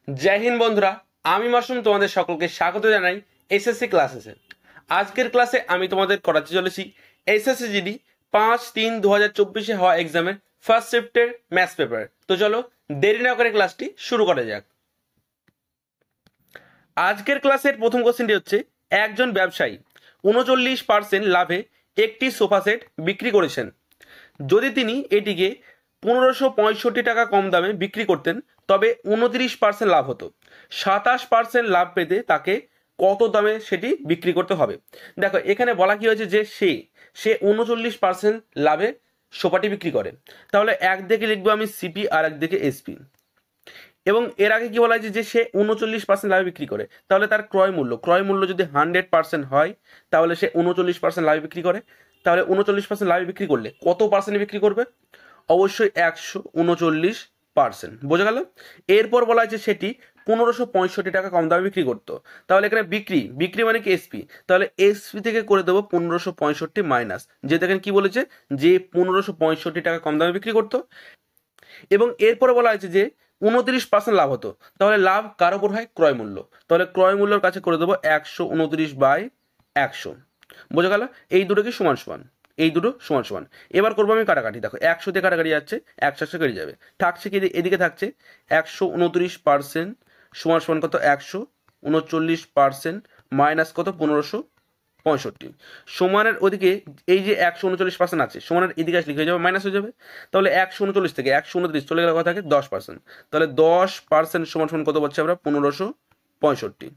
জয় হিন্দ বন্ধুরা, আমি মাসুম তোমাদের সকলকে স্বাগত জানাই এসএসসি ক্লাসেসে। আজকের ক্লাসে আমি তোমাদের করাতে চলেছি এসএসসি জিডি 5-3-2024 হওয়া এক্সামের ফার্স্ট শিফটের ম্যাথস পেপার। তো চলো দেরি না করে ক্লাসটি শুরু করা যাক। আজকের ক্লাসের প্রথম কোশ্চেনটি হচ্ছে, একজন ব্যবসায়ী 39% লাভে একটি সোফা সেট বিক্রি করেছেন। যদি তিনি এটিকে 1565 টাকা কম দামে বিক্রি করতেন তবে 29% লাভ হতো। 27% লাভ পেতে তাকে কত দামে সেটি বিক্রি করতে হবে? দেখো এখানে বলা কি হয়েছে যে সে 39% লাভে সোফাটি বিক্রি করে। তাহলে একদিকে লিখবো আমি সিপি আর একদিকে এসপি। এবং এর আগে কি বলা হয়েছে যে সে 39% লাভে বিক্রি করে, তাহলে তার ক্রয় মূল্য যদি 100% হয় তাহলে সে 39% লাভে বিক্রি করে। তাহলে 39% লাভে বিক্রি করলে কত পার্সেন্টে বিক্রি করবে? অবশ্যই 139%। বোঝা গেল? এরপর বলা হয়েছে সেটি 1565 টাকা কম দামে বিক্রি করতো। তাহলে এখানে বিক্রি মানে কি এসপি, তাহলে এসপি থেকে করে দেবো 1565 মাইনাস, যে দেখেন কি বলেছে যে 1565 টাকা কম দামে বিক্রি করতো। এবং এরপরে বলা হয়েছে যে 29% লাভ হতো। তাহলে লাভ কার উপর হয়? ক্রয় মূল্য। তাহলে ক্রয় মূল্যের কাছে করে দেবো 129/100। বোঝা গেল? এই দুটো কি সমান সমান, এই দুটো সমান সমান। এবার করবো আমি কাটাকাটি। দেখো 100 দিয়ে কাটাকাটি যাচ্ছে, 100 কেটে যাবে। থাকছে কি এদিকে? থাকছে 129% সমান সমান কত? 139% মাইনাস কত? 1565। সমানের ওদিকে এই যে 139% আছে, সমানের এদিকে আসলে হয়ে যাবে মাইনাস হয়ে যাবে। তাহলে 139 থেকে 129 চলে গেলে কথা থাকে 10%। তাহলে 10% সমান সমান কত পাচ্ছি আমরা? 1565।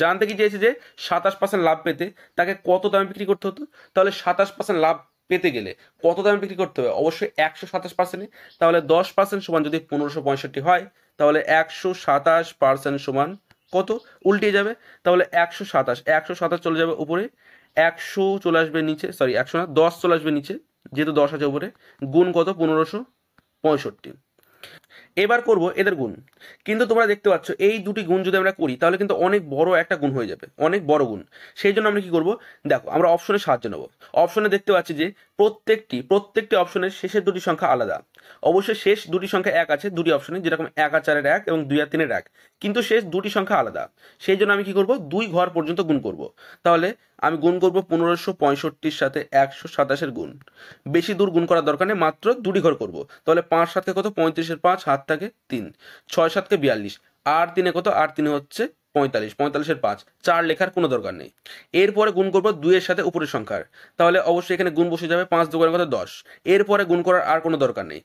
জানতে কি চেয়েছে যে 27% লাভ পেতে তাকে কত দামে বিক্রি করতে হতো? তাহলে 27% লাভ পেতে গেলে কত দামে বিক্রি করতে হবে? অবশ্যই 127%। তাহলে 10% সমান যদি 1565 হয় তাহলে 127% সমান কত? উল্টে যাবে। তাহলে 127 চলে যাবে উপরে, 100 চলে আসবে নিচে, সরি 100 না, 10 চলে আসবে নিচে, যেহেতু 10 আছে উপরে, গুণ কত? 1565। এবার করব এদের গুণ। কিন্তু তোমরা দেখতে পাচ্ছ এই দুটি গুণ যদি আমরা করি তাহলে কিন্তু অনেক বড় একটা গুণ হয়ে যাবে, অনেক বড় গুণ। সেই জন্য আমরা কি করব? দেখো আমরা অপশনের সাহায্য নেব। অপশনে দেখতে পাচ্ছি যে প্রত্যেকটি অপশনের শেষের দুটি সংখ্যা আলাদা। অবশ্যই শেষ দুটি সংখ্যা এক আছে দুটি অপশনে, যেরকম 1 আর 4 এর 1 এবং 2 আর 3 এর 1, কিন্তু শেষ দুটি সংখ্যা আলাদা। সেই জন্য আমি কি করব? 2 ঘর পর্যন্ত গুণ করব। তাহলে আমি গুণ করব 1565 সাথে 127 গুণ। বেশি দূর গুণ করার দরকার নেই, মাত্র দুটি ঘর করব। তাহলে 5 7 কত? 35 5, হাত থাকে 3, 6 7 42, আর 3 কত? আর 3 হচ্ছে 45, 45 5, 4 লেখার কোনো দরকার নেই। এরপরে গুণ করব 2 এর সাথে উপরের সংখ্যার। তাহলে অবশ্যই এখানে গুণ বসে যাবে, 5 2 কত? 10। এরপরে গুণ করার আর কোনো দরকার নেই,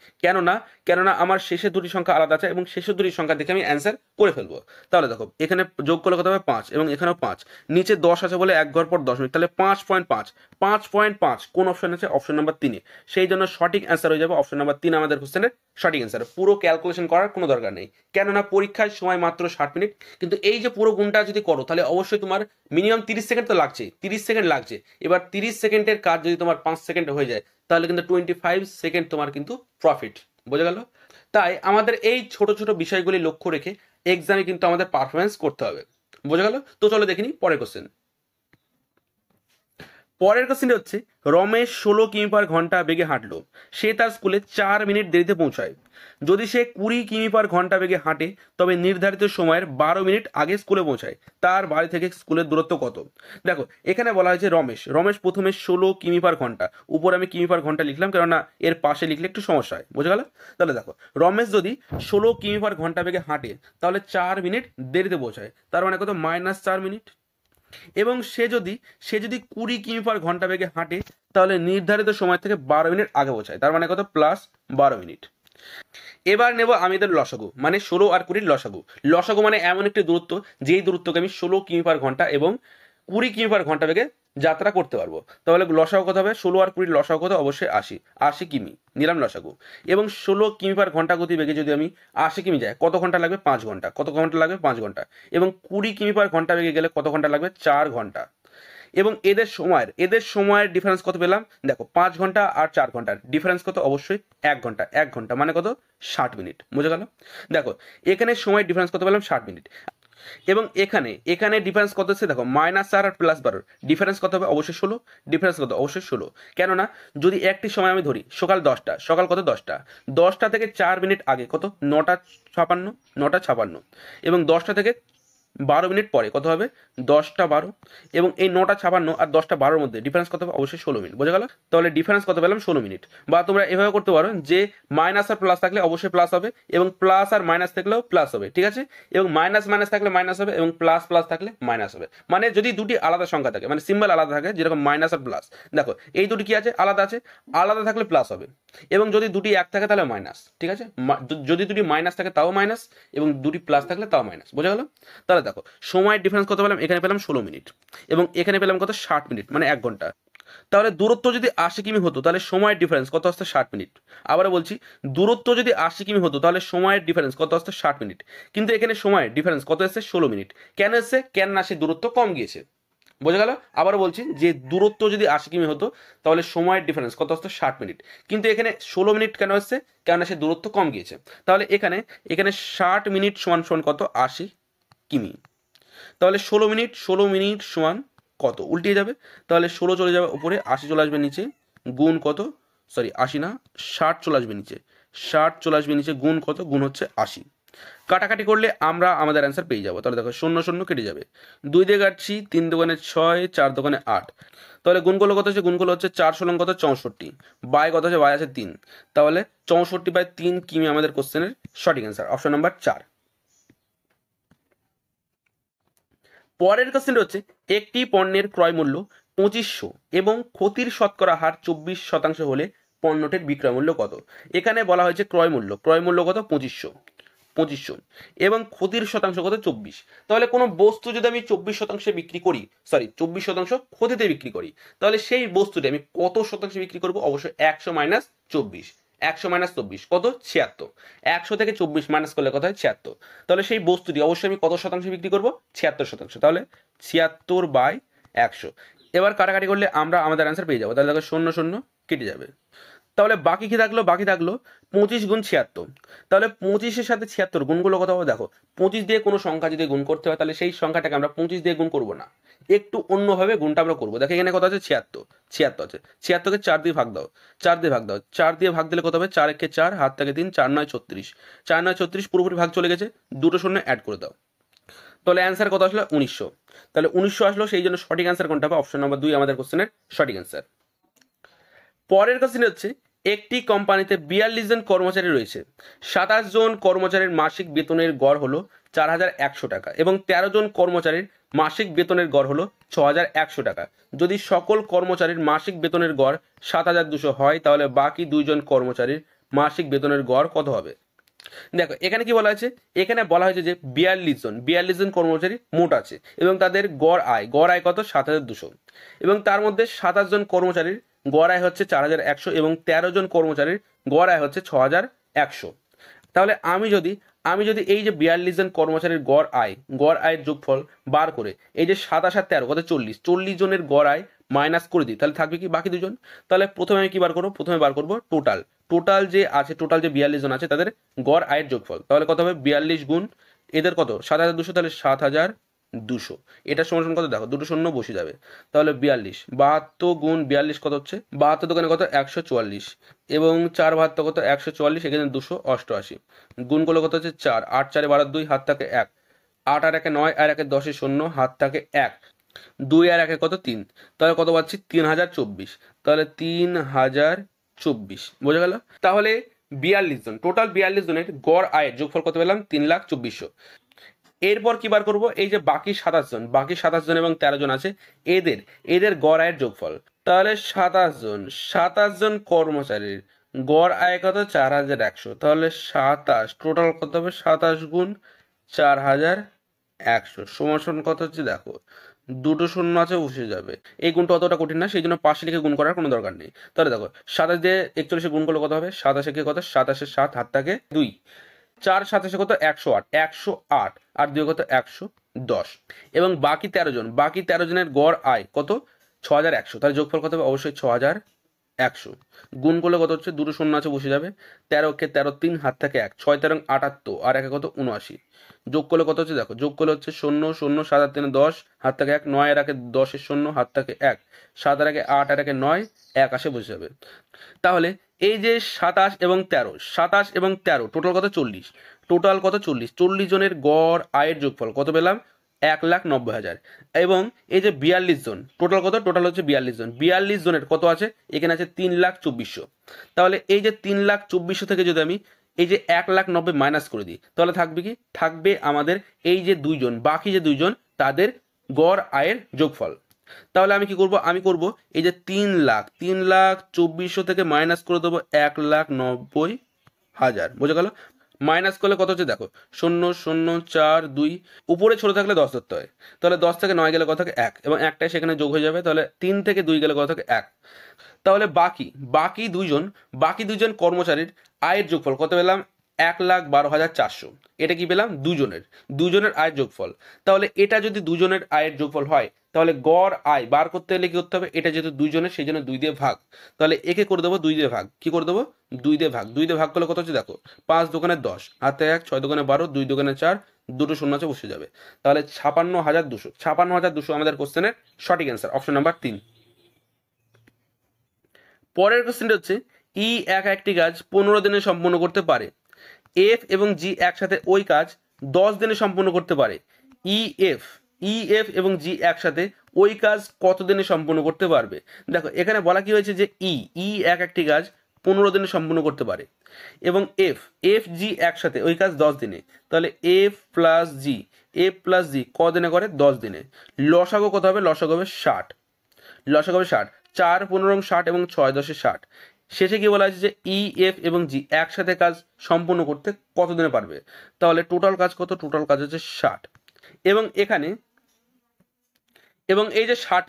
কেননা আমার শেষের দুটি সংখ্যা আলাদা আছে এবং শেষের দুটি সংখ্যা দেখে আমি অ্যান্সার করে ফেলবো। তাহলে দেখো এখানে যোগ করলে কত হবে? 5, এবং এখানেও 5, নিচে 10 আছে বলে এক ঘর পর 10 মিনিট, তাহলে 5.5। 5.5 কোন অপশন আছে? অপশন নাম্বার 3-এ। সেই জন্য সঠিক অ্যান্সার হয়ে যাবে অপশন নাম্বার 3 আমাদের কোশ্চেনের সঠিক অ্যান্সার। পুরো ক্যালকুলেশন করার কোনো দরকার নেই, কেননা পরীক্ষায় সময় মাত্র 60 মিনিট। কিন্তু এই যে পুরো গুণটা যদি করো তাহলে অবশ্যই তোমার মিনিমাম 30 সেকেন্ড তো লাগছে, 30 সেকেন্ড লাগছে। এবার 30 সেকেন্ডের কাজ যদি তোমার 5 সেকেন্ডে হয়ে যায় তাহলে কিন্তু 25 সেকেন্ড তোমার কিন্তু প্রফিট। বোঝা গেল? তাই আমাদের এই ছোট ছোট বিষয়গুলি লক্ষ্য রেখে এক্সামে কিন্তু আমাদের পারফরমেন্স করতে হবে। বোঝা গেল? তো চলো দেখিনি পরের কোশ্চেন। পরের কোশ্চেনটি হচ্ছে, রমেশ 16 কিমি/ঘন্টা বেগে হাঁটলো। সে তার স্কুলে 4 মিনিট দেরিতে পৌঁছায়। যদি সে 20 কিমি/ঘন্টা বেগে হাঁটে তবে নির্ধারিত সময়ের 12 মিনিট আগে স্কুলে পৌঁছায়। তার বাড়ি থেকে স্কুলের দূরত্ব কত? দেখো এখানে বলা হয়েছে রমেশ প্রথমে 16 কিমি/ঘন্টা, উপরে আমি কিমি/ঘন্টা লিখলাম কেননা এর পাশে লিখলে একটু সমস্যা হয়। বোঝা গেল? তাহলে দেখো রমেশ যদি 16 কিমি/ঘন্টা বেগে হাঁটে তাহলে 4 মিনিট দেরিতে পৌঁছায়, তার মানে কত? -4 মিনিট। এবং সে যদি 20 কিমি/ঘন্টা বেগে হাঁটে তাহলে নির্ধারিত সময় থেকে 12 মিনিট আগে পৌঁছায়, তার মানে কত? +12 মিনিট। এবার নেব আমি এদের লসাগু, মানে 16 আর 20 লসাগু। লসাগু মানে এমন একটি দূরত্ব যেই দূরত্বকে আমি 16 কিমি/ঘন্টা এবং 20 কিমি/ঘন্টা বেগে যাত্রা করতে পারবো। তাহলে লসাগু কত হবে? 16 আর 20 লসাগু কত? অবশ্যই 80 কিমি নিলাম লসাগু। এবং 16 কিমি/ঘন্টা গতি বেগে যদি আমি 80 কিমি যাই কত ঘন্টা লাগবে? 5 ঘন্টা। কত ঘন্টা লাগবে? 5 ঘন্টা। এবং 20 কিমি/ঘন্টা বেগে গেলে কত ঘন্টা লাগবে? 4 ঘন্টা। এবং এদের সময়ের ডিফারেন্স কত পেলাম? দেখো 5 ঘন্টা আর 4 ঘন্টার ডিফারেন্স কত? অবশ্যই 1 ঘন্টা। 1 ঘন্টা মানে কত? 60 মিনিট। বুঝে গেল? দেখো এখানে সময়ের ডিফারেন্স কত পেলাম? 60 মিনিট। এবং এখানে এখানে ডিফারেন্স কত হচ্ছে দেখো, -4 আর +12 ডিফারেন্স কত হবে, অবশ্যই 16। ডিফারেন্স কত, অবশ্যই 16। কেননা যদি একটি সময় আমি ধরি সকাল 10টা, সকাল কত 10টা, 10টা থেকে 4 মিনিট আগে কত 9টা 56, 9টা 56, এবং 10টা থেকে 12 মিনিট পরে কত হবে 10টা 12, এবং এই 9টা 56 আর 10টা 12-র মধ্যে ডিফারেন্স কত হবে, অবশ্যই 16 মিনিট। বোঝা গেল? তাহলে ডিফারেন্স কত পেলাম, 16 মিনিট। বা তোমরা এভাবে করতে পারো যে মাইনাস আর প্লাস থাকলে অবশ্যই প্লাস হবে, এবং প্লাস আর মাইনাস থাকলেও প্লাস হবে, ঠিক আছে, এবং মাইনাস মাইনাস থাকলে মাইনাস হবে, এবং প্লাস প্লাস থাকলে মাইনাস হবে। মানে যদি দুটি আলাদা সংখ্যা থাকে, মানে সিম্বল আলাদা থাকে, যেরকম মাইনাস আর প্লাস, দেখো এই দুটি কি আছে, আলাদা আছে, আলাদা থাকলে প্লাস হবে, এবং যদি দুটি এক থাকে তাহলে মাইনাস, ঠিক আছে, যদি দুটি মাইনাস থাকে তাও মাইনাস, এবং দুটি প্লাস থাকলে তাও মাইনাস। বোঝা গেল? তাহলে দেখো সময়ের ডিফারেন্স কত পেলাম, এখানে পেলাম 16 মিনিট, এবং এখানে পেলাম কত 60 মিনিট, মানে 1 ঘন্টা। তাহলে দূরত্ব যদি 80 কিমি হতো তাহলে সময়ের ডিফারেন্স কত আসতো, 60 মিনিট। আবারও বলছি, দূরত্ব যদি 80 কিমি হতো তাহলে সময়ের ডিফারেন্স কত আসতো, 60 মিনিট। কিন্তু এখানে সময়ের ডিফারেন্স কত এসছে, 16 মিনিট। কেন এসছে? কেন না সে দূরত্ব কম গিয়েছে। বোঝা গেল? আবারও বলছি যে দূরত্ব যদি 80 কিমি হতো তাহলে সময়ের ডিফারেন্স কত আসতো, 60 মিনিট। কিন্তু এখানে 16 মিনিট কেন এসছে, কেননা সে দূরত্ব কম গিয়েছে। তাহলে এখানে এখানে 60 মিনিট সমান সমান কত, 80 কিমি। তাহলে 16 মিনিট সমান কত, উল্টিয়ে যাবে, তাহলে 16 চলে যাবে উপরে, 80 চলে আসবে নিচে, গুণ কত, সরি 80 না, 60 চলে আসবে নিচে, 60 চলে আসবে নিচে, গুণ কত, গুণ হচ্ছে 80। কাটাকাটি করলে আমরা আমাদের অ্যান্সার পেয়ে যাবো। তাহলে দেখো 0 0 কেটে যাবে, 2 দিয়ে কাটছি, 3 দোকানে 6, 4 দোকানে 8, তাহলে গুণগুলো কত হচ্ছে, গুণগুলো হচ্ছে 4 16 কত 64, বাই কত আছে, বাই আছে 3, তাহলে 64/3 কিমি আমাদের কোশ্চেনের সঠিক অ্যান্সার, অপশন নাম্বার 4। পরের কোশ্চেনটা হচ্ছে, একটি পণ্যের ক্রয় মূল্য 2500 এবং ক্ষতির শতকরা হার 24% হলে পণ্যটির বিক্রয় মূল্য কত। এখানে বলা হয়েছে ক্রয় মূল্য, ক্রয় মূল্য কত 2500 এবং ক্ষতির শতাংশ কত 24। তাহলে কোনো বস্তু যদি আমি 24% বিক্রি করি, সরি 24% ক্ষতিতে বিক্রি করি, তাহলে সেই বস্তুটি আমি কত শতাংশে বিক্রি করবো, অবশ্যই 100 - 24, 100 - 24 কত 76, 100 থেকে 24 মাইনাস করলে কত হয় 76। তাহলে সেই বস্তুটি অবশ্যই আমি কত শতাংশে বিক্রি করবো, 76%। তাহলে 76/100। এবার কাটাকাটি করলে আমরা আমাদের অ্যান্সার পেয়ে যাবো। তাহলে দেখো 0 0 কেটে যাবে, তাহলে বাকি কি থাকলো, বাকি থাকলো 25 গুণ 76। তাহলে 25-এর সাথে 76 গুণগুলো কত হবে, দেখো 25 দিয়ে কোনো সংখ্যা যদি গুণ করতে হয় তাহলে সেই সংখ্যাটাকে আমরা 25 দিয়ে গুণ করবো না, একটু অন্যভাবে গুণটা আমরা করবো। দেখো এখানে কত আছে 76, 76 আছে, 76কে 4 দিয়ে ভাগ দাও, 4 দিয়ে ভাগ দাও, 4 দিয়ে ভাগ দিলে কত হবে, 4 একে 4, হাত থেকে 3, 4 9 36, 4 9 36 পুরোপুরি ভাগ চলে গেছে, দুটো শূন্য অ্যাড করে দাও, তাহলে অ্যান্সার কত আসলো 1900। তাহলে 1900 আসলো, সেই জন্য সঠিক অ্যান্সার কোনটা হবে, অপশন নাম্বার 2 আমাদের কোশ্চেনের সঠিক অ্যান্সার। পরের কোশ্চেন হচ্ছে, একটি কোম্পানিতে 42 জন কর্মচারী রয়েছে, 27 জন কর্মচারীর মাসিক বেতনের গড় হলো 4100 টাকা এবং 13 জন কর্মচারীর মাসিক বেতনের গড় হলো 6100 টাকা। যদি সকল কর্মচারীর মাসিক বেতনের গড় 7200 হয় তাহলে বাকি 2 জন কর্মচারীর মাসিক বেতনের গড় কত হবে। দেখো এখানে কি বলা হয়েছে, এখানে বলা হয়েছে যে 42 জন কর্মচারী মোট আছে এবং তাদের গড় আয় কত 7200, এবং তার মধ্যে 27 জন কর্মচারীর গড় আয় হচ্ছে 4100 এবং 13 জন কর্মচারীর গড় আয় হচ্ছে 6100। তাহলে আমি যদি এই যে 42 জন কর্মচারীর গড় আয়ের যোগফল বার করে এই যে 27 আর 13 কত 40 জনের গড় আয় মাইনাস করে দিই, তাহলে থাকবে কি বাকি দুজন। তাহলে প্রথমে আমি কি বার করবো, প্রথমে বার করবো টোটাল যে 42 জন আছে তাদের গড় আয়ের যোগফল। তাহলে কত হবে 42 গুণ এদের কত 7200, তাহলে 7200, এটা সমান সমান কত, দেখো দুটো শূন্য বসে যাবে, তাহলে 42, 72 গুণ 42 কত হচ্ছে, 72 দোকানে কত 144, এবং 4 কত 144, এখানে 288, গুণ করলে কত হচ্ছে 4, 8 4 12 2, হাত থাকে 1, 8 আর 1 9, আর 1 10 শূন্য, হাত থাকে 1, 2 আর 1 কত 3, তাহলে কত পাচ্ছি 3024, তাহলে 3024। বোঝা গেল? তাহলে 42 জন, টোটাল 42 জনের গড় আয়ের যোগফল কত পেলাম 3,24,000। এরপর কি বার করবো, এই যে বাকি 27 জন এবং 13 জন আছে এদের গড় আয়ের যোগফল। তাহলে 27 জন কর্মচারীর গড় আয় কত 4100, তাহলে 27 টোটাল কত হবে 27 গুণ 4100 সমান কত হচ্ছে, দেখো দুটো শূন্য আছে বসে যাবে, এই গুণটা অতটা কঠিন না, সেই জন্য পাশে লিখে গুণ করার কোনো দরকার নেই। তাহলে দেখো 27 দিয়ে 41 গুণ করলে কত হবে, 27 কে কত 27 7, হাত থাকে 2, 4 27 কত 108, 108 আর 2 কত 110, এবং বাকি 13 জনের গড় আয় কত 6100, তাহলে যোগফল কত হবে, অবশ্যই 6100। 100 গুণ করলে কত হচ্ছে, দুটো শূন্য আছে বসে যাবে, 13 13 3 হাত থেকে 1, 6 13 78 আর 1 কত 79, যোগ করলে কত হচ্ছে দেখো, যোগ করলে হচ্ছে 0 0 7 আর 3 10 হাত থেকে 1, 9 এর 10 এর 0 হাত থেকে 1, 7 এর 8 আর 9 1 আসে বসে যাবে। তাহলে এই যে 27 এবং 13, 27 এবং 13 টোটাল কত 40, টোটাল কত 40 জনের গড় আয়ের যোগফল কত পেলাম, 1,90,000। এবং এই যে 42 জন টোটাল কত, টোটাল হচ্ছে 42 জন, 42 জনের কত আছে, এখানে আছে 3,24,000। তাহলে এই যে 3,24,000 থেকে যদি আমি এই যে 1,90,000 মাইনাস করে দিই, তাহলে থাকবে কি, থাকবে আমাদের এই যে দুইজন, বাকি যে দুইজন তাদের গড় আয়ের যোগফল। তাহলে আমি কি করব, আমি করব এই যে 3,24,000 থেকে মাইনাস করে দেবো 1,90,000, বোঝা গেল। মাইনাস করলে কত হচ্ছে দেখো, 0 0 4 2, উপরে ছোট থাকলে 10 ধরতে হয়, তাহলে 10 থেকে 9 গেলে কত থাকে 1, এবং একটাই সেখানে যোগ হয়ে যাবে, তাহলে 3 থেকে 2 গেলে কত থাকে 1। তাহলে বাকি দুইজন কর্মচারীর আয়ের যোগফল কত পেলাম, 1,12,400। এটা কি পেলাম, দুজনের আয়ের যোগফল। তাহলে এটা যদি দুজনের আয়ের যোগফল হয়, তাহলে গড় আয় বার করতে হলে কি করতে হবে, এটা যেহেতু দুইজনের সেই জন্য 2 দিয়ে ভাগ, তাহলে একে করে দেবো 2 দিয়ে ভাগ, কি করে দেবো 2 দিয়ে ভাগ, 2 দিয়ে ভাগ করলে কত হচ্ছে দেখো, 5 দোকানে 10 হাতে 1, 6 দোকানে 12, 2 দোকানে 4, দুটো শূন্য আছে বসে যাবে, তাহলে 56,200 আমাদের কোশ্চেনের সঠিক অ্যান্সার, অপশন নাম্বার 3। পরের কোশ্চেনটা হচ্ছে, একটি কাজ 15 দিনে সম্পন্ন করতে পারে, এফ এবং জি একসাথে ওই কাজ 10 দিনে সম্পন্ন করতে পারে, এফ এবং জি একসাথে ওই কাজ কত দিনে সম্পন্ন করতে পারবে। দেখো এখানে বলা কি হয়েছে যে একটি কাজ 15 দিনে সম্পন্ন করতে পারে, এবং এফ জি একসাথে ওই কাজ 10 দিনে, তাহলে এফ প্লাস জি ক দিনে করে 10 দিনে। লসাগু কত হবে, লসাগু হবে 60, 4 15 60 এবং 6 10 60। শেষে কি বলা হয়েছে যে এফ এবং জি একসাথে কাজ সম্পূর্ণ করতে কত দিনে পারবে, তাহলে টোটাল কাজ কত, টোটাল কাজ হচ্ছে 60। এবং এখানে এবং এই যে 60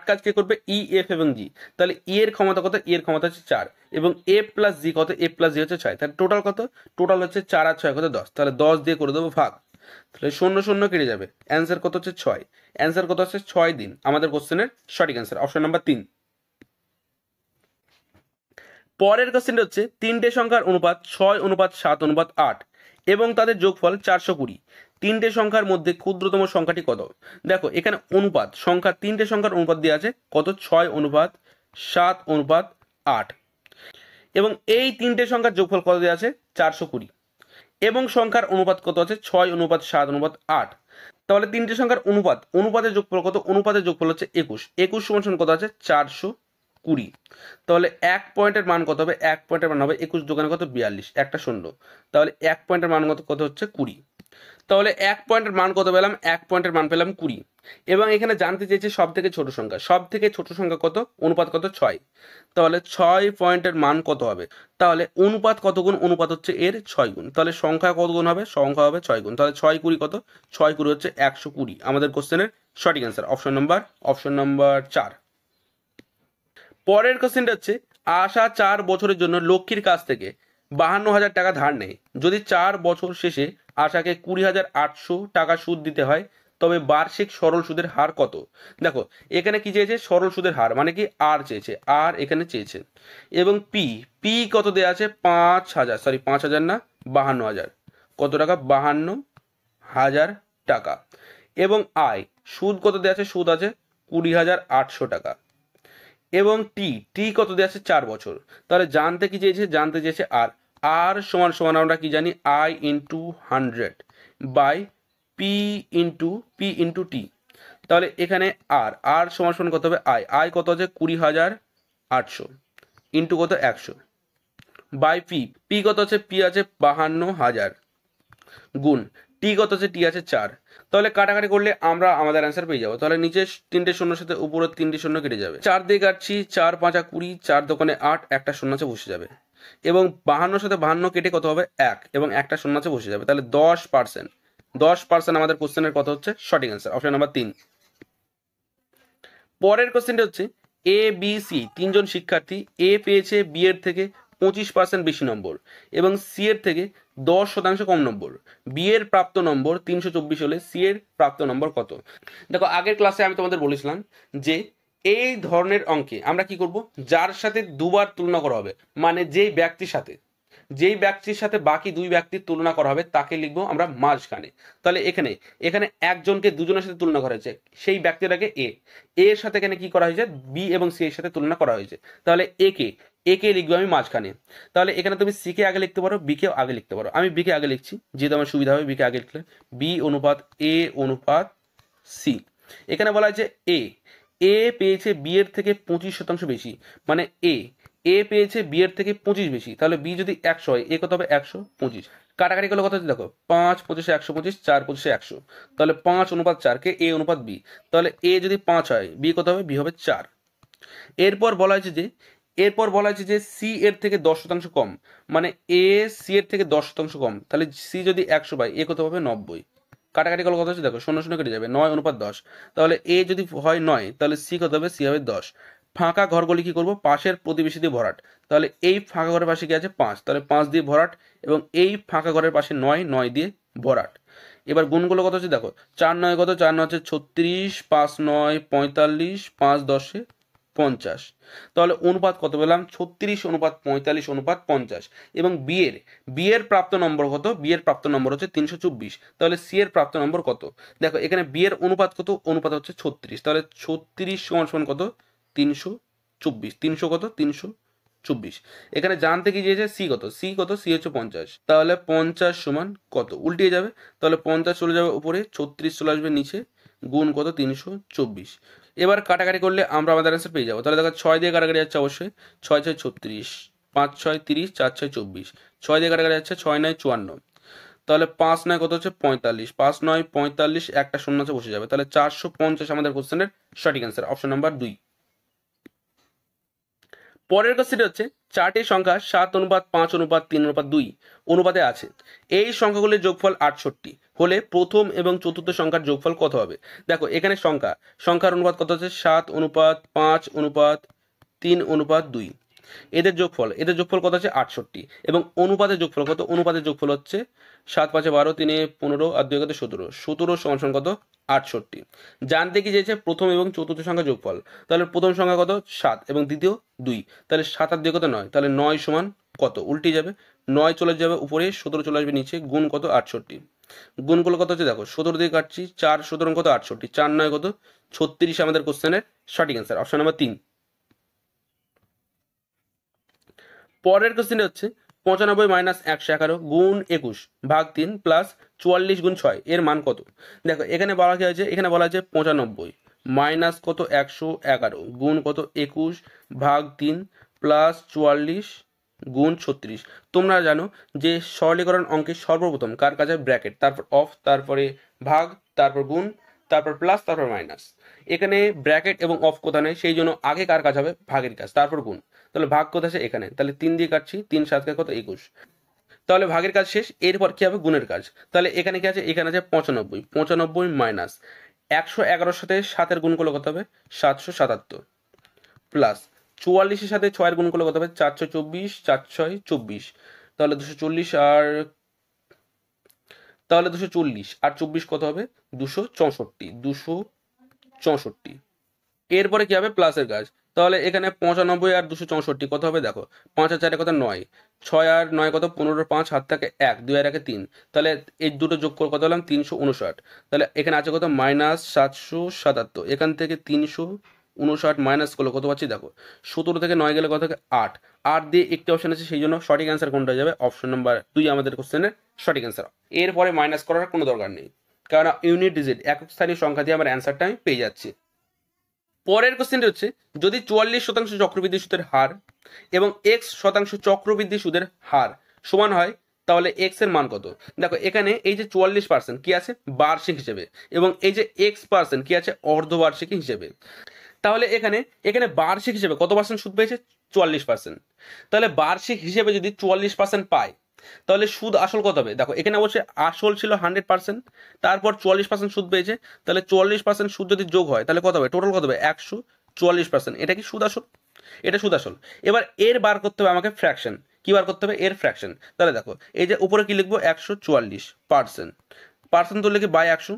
কাজ কে করবে, এফ এবং জি, তাহলে এর ক্ষমতা কত, এর ক্ষমতা হচ্ছে 4, এবং এ প্লাস জি কত, এ প্লাস জি হচ্ছে 6, তাহলে টোটাল কত, টোটাল হচ্ছে 4 আর 6 কত 10, তাহলে 10 দিয়ে করে দেবো ভাগ, তাহলে 0 0 কেটে যাবে, অ্যান্সার কত হচ্ছে 6, অ্যান্সার কত হচ্ছে 6 দিন, আমাদের কোশ্চেনের সঠিক অ্যান্সার, অপশন নাম্বার 3। পরের কোশ্চেনটা হচ্ছে, 3টে সংখ্যার অনুপাত 6:7:8 এবং তাদের যোগফল 420, 3টে সংখ্যার মধ্যে ক্ষুদ্রতম সংখ্যাটি কত। দেখো এখানে অনুপাত সংখ্যা, 3টে সংখ্যার অনুপাত দেওয়া আছে কত, 6:7:8, এবং এই 3টে সংখ্যার যোগফল কত দেওয়া আছে 420, এবং সংখ্যার অনুপাত কত আছে 6:7:8। তাহলে 3টে সংখ্যার অনুপাতের যোগফল কত, অনুপাতের যোগফল হচ্ছে 21 সমান কত আছে 420। তাহলে 1 পয়েন্টের মান কত হবে, 1 পয়েন্টের মান হবে 21 দোকানে কত 42, একটা শূন্য, তাহলে 1 পয়েন্টের মান কত হচ্ছে 20। তাহলে 1 পয়েন্টের মান কত পেলাম, 1 পয়েন্টের মান পেলাম 20। এবং এখানে জানতে চেয়েছে সব থেকে ছোট সংখ্যা কত, অনুপাত কত 6, তাহলে 6 পয়েন্টের মান কত হবে, তাহলে অনুপাত কত গুণ, অনুপাত হচ্ছে এর 6 গুণ, তাহলে সংখ্যা কত গুণ হবে, সংখ্যা হবে 6 গুণ, তাহলে 6 20 কত, 6 20 হচ্ছে 120, আমাদের কোশ্চেনের সঠিক অ্যান্সার, অপশন নাম্বার 4। পরের কোশ্চেনটা হচ্ছে, আশা 4 বছরের জন্য লক্ষ্মীর কাছ থেকে 52,000 টাকা ধার নেয়, যদি 4 বছর শেষে আশাকে 20,800 টাকা সুদ দিতে হয়, তবে বার্ষিক সরল সুদের হার কত। দেখো এখানে কি চেয়েছে, সরল সুদের হার মানে কি আর চেয়েছে, আর এখানে চেয়েছে, এবং পি কত দেওয়া আছে 5,000 না 52,000, কত টাকা 52,000 টাকা, এবং আয় সুদ কত দেওয়া আছে, সুদ আছে 20,800 টাকা, এবং টি কত দেওয়া আছে 4 বছর। তাহলে জানতে চেয়েছে আর সমান আমরা কি জানি, I into 100 by P into T. তাহলে এখানে আর সমান কত হবে, আয় কত আছে 20,800 ইন্টু কত 100 বাই পি কত আছে, পি আছে 52,000 গুণ টি কত আছে, টি আছে 4। তাহলে কাটাকাটি করলে আমরা আমাদের অ্যান্সার পেয়ে যাবো, তাহলে নিচে 3টে শূন্যর সাথে উপরে 3টে শূন্য কেটে যাবে, 4 দিয়ে কাটছি, 4 5 20, 4 দোকানে 8, একটা শূন্য আছে বসে যাবে, এবং 52 সাথে 52 কেটে কত হবে 1, এবং একটা শূন্য আছে বসে যাবে, তাহলে 10% আমাদের কোশ্চেনের কত হচ্ছে সঠিক অ্যান্সার, অপশন নাম্বার 3। পরের কোশ্চেনটা হচ্ছে, এ বি সি 3 জন শিক্ষার্থী, এ পেয়েছে বি এর থেকে 25% বেশি নম্বর এবং সি এর থেকে 10% কম নম্বর, বি এর প্রাপ্ত নম্বর 324 হলে সি এর প্রাপ্ত নম্বর কত। দেখো আগের ক্লাসে আমি তোমাদের বলেছিলাম যে এই ধরনের অঙ্কে আমরা কি করব, যার সাথে দুবার তুলনা করা হবে, মানে যেই ব্যক্তির সাথে বাকি দুই ব্যক্তির তুলনা করা হবে তাকে লিখবো আমরা মাঝখানে। তাহলে এখানে এখানে একজনকে দুজনের সাথে তুলনা করা হয়েছে, সেই ব্যক্তিটাকে এর সাথে এখানে কি করা হয়েছে, বি এবং সি এর সাথে তুলনা করা হয়েছে। তাহলে একে লিখবো আমি মাঝখানে। তাহলে এখানে তুমি সি কে আগে লিখতে পারো, বি কে আগে লিখতে পারো। আমি বি কে আগে লিখছি, যেহেতু আমার সুবিধা হবে বি কে আগে লিখলে। বি অনুপাত এ অনুপাত সি। এখানে বলা হয়েছে এ পেয়েছে বি এর থেকে 25% বেশি, মানে এ পেয়েছে বি এর থেকে 25 বেশি। তাহলে বি যদি 100 হয়, এ কত হবে 125। কাটাকাটি করলে কত হচ্ছে দেখো, 5 25 125, 4 25 100। তাহলে 5 অনুপাত 4 কে এ অনুপাত বি। তাহলে এ যদি 5 হয়, বি কত হবে, বি হবে 4। এরপর বলা হয়েছে যে সি এর থেকে 10% কম, মানে এ সি এর থেকে 10% কম। তাহলে সি যদি 100 পায়, এ কত হবে 90। কাটাকাটি করলে কত হচ্ছে দেখো, 0 0 কেটে যাবে, 9 অনুপাত 10। তাহলে এ যদি হয় 9, তাহলে সি কত হবে, সি হবে 10। ফাঁকা ঘরগুলি কি করব, পাশের প্রতিবেশী দিয়ে ভরাট। তাহলে এই ফাঁকা ঘরের পাশে কি আছে 5, তাহলে 5 দিয়ে ভরাট, এবং এই ফাঁকা ঘরের পাশে 9 দিয়ে ভরাট। এবার গুণগুলো কত হচ্ছে দেখো, 4 9 কত, 4 9 হচ্ছে 36, 5 9 45, 5 10 50। তাহলে অনুপাত কত পেলাম, 36 অনুপাত 45 অনুপাত 50। এবং বি এর প্রাপ্ত নম্বর কত, বি এর প্রাপ্ত নম্বর হচ্ছে 324। তাহলে সি এর প্রাপ্ত নম্বর কত, দেখো এখানে বি এর অনুপাত কত, অনুপাত হচ্ছে 36। তাহলে 36 সমান কত, 324। 300 কত, 324। এখানে জানতে কি চেয়েছে, সি হচ্ছে 50। তাহলে 50 সমান কত, উল্টিয়ে যাবে। তাহলে 50 চলে যাবে উপরে, 36 চলে আসবে নিচে, গুণ কত, 324। এবার কাটাকাটি করলে আমরা আমাদের অ্যান্সার পেয়ে যাবো। তাহলে দেখো 6 দিয়ে কাটাকাটি যাচ্ছে অবশ্যই, 6 6 36, 5 6 30, 4 6 24। 6 দিয়ে কাটাকাটি যাচ্ছে, 6 9 54। তাহলে 5 9 কত হচ্ছে 45, 5 9 45, একটা শূন্য আছে বসে যাবে। তাহলে 450 আমাদের কোশ্চেনের সঠিক অ্যান্সার, অপশন নাম্বার 2। পরের কোশ্চেনটি হচ্ছে, চারটি সংখ্যা 7 অনুপাত 5 অনুপাত 3 অনুপাত 2 অনুপাতে আছে। এই সংখ্যাগুলির যোগফল 68 হলে প্রথম এবং চতুর্থ সংখ্যার যোগফল কত হবে। দেখো এখানে সংখ্যার অনুপাত কত হচ্ছে, 7 অনুপাত 5 অনুপাত 3 অনুপাত 2। এদের যোগফল কত আছে 68, এবং অনুপাতের যোগফল কত, অনুপাতের যোগফল হচ্ছে 7 5 12, 3 15 আর 2 কত 17। 17 সমান কত, 68। জানতে কি চেয়েছে প্রথম এবং চতুর্থ সংখ্যা যোগফল। তাহলে প্রথম সংখ্যা কত 7 এবং দ্বিতীয় 2। তাহলে 7 আর 2 কত 9। তাহলে 9 সমান কত, উল্টে যাবে, 9 চলে যাবে উপরে, 17 চলে আসবে নিচে, গুণ কত 68। গুণগুলো কত হচ্ছে দেখো, 17 দিয়ে কাটছি, 4 17 কত 68, 4 9 কত 36 আমাদের কোশ্চেনের সঠিক অ্যান্সার, অপশন নাম্বার 3। পরের কোশ্চেনটা হচ্ছে, 95 মাইনাস 111 গুণ 21 ভাগ 3 প্লাস 44 গুণ 6 এর মান কত। দেখো এখানে বলা কি হয়েছে, এখানে বলা হয়েছে 95 মাইনাস কত 111 গুণ কত 21 ভাগ 3 প্লাস 44 গুণ 36। তোমরা জানো যে সরলীকরণ অঙ্কে সর্বপ্রথম কার কাছে ব্র্যাকেট, তারপর অফ, তারপরে ভাগ, তারপর গুণ, তারপর প্লাস, তারপর মাইনাস। এখানে ব্র্যাকেট এবং অফ কোথায় নেই, সেই জন্য আগে কার কাজ হবে, ভাগের কাজ, তারপর গুণ। তাহলে ভাগ কোথায় আছে এখানে, তাহলে 3 দিয়ে কাটছি, 3 7 কত 21। তাহলে ভাগের কাজ শেষ, এরপর কি হবে, গুণের কাজ। তাহলে এখানে কি আছে, এখানে আছে 95 মাইনাস 111 সাথে 7 গুণ করলে কত হবে 777, প্লাস 44 সাথে 6 গুণ করলে কত হবে 424, 4 6 24। তাহলে 240 আর 24 কত হবে 264। এরপরে কি হবে, প্লাসের কাজ। তাহলে এখানে 95 আর 264 কত হবে দেখো, 5 আর 4 কত 9, 6 আর 9 কত 15, 5 হাত থাকে 1, 2 আর 1 3। তাহলে এই দুটো যোগ করে কত হলাম 359। তাহলে এখানে আছে কত মাইনাস 777। এখান থেকে 359 মাইনাস করলে কত পাচ্ছি দেখো, 17 থেকে 9 গেলে কত থাকে 8। 8 দিয়ে একটি অপশন আছে, সেই জন্য সঠিক অ্যান্সার কোনটা যাবে, অপশন নাম্বার 2 আমাদের কোশ্চেনের সঠিক অ্যান্সার। এরপরে মাইনাস করার কোনো দরকার নেই, কারণ ইউনিট ডিজিট একক স্থানীয় সংখ্যা দিয়ে আমার অ্যান্সারটা আমি পেয়ে যাচ্ছি। পরের কোশ্চেনটি হচ্ছে, যদি 44% চক্রবৃদ্ধি সুদের হার এবং x% চক্রবৃদ্ধি সুদের হার সমান হয়, তাহলে x এর মান কত। দেখো এখানে এই যে 44% কি আছে বার্ষিক হিসেবে, এবং এই যে x% কি আছে অর্ধবার্ষিকী হিসেবে। তাহলে এখানে বার্ষিক হিসেবে কত পার্সেন্ট সুদ পেয়েছে 44%। তাহলে বার্ষিক হিসেবে যদি 44% পায়, তাহলে সুদ আসল কত হবে। দেখো এখানে অবশ্যই আসল ছিল 100%, তারপর 44% সুদ পেয়েছে। তাহলে 44% সুদ যদি যোগ হয়, তাহলে কত হবে, টোটাল কত হবে 144%। এটা কি সুদ আসল, এটা সুদ আসল। এবার এর বার করতে হবে আমাকে ফ্র্যাকশন, কি বার করতে হবে, এর ফ্র্যাকশন। তাহলে দেখো এই যে উপরে কি লিখবো 144%, পার্সেন্ট তো লিখে বাই 100,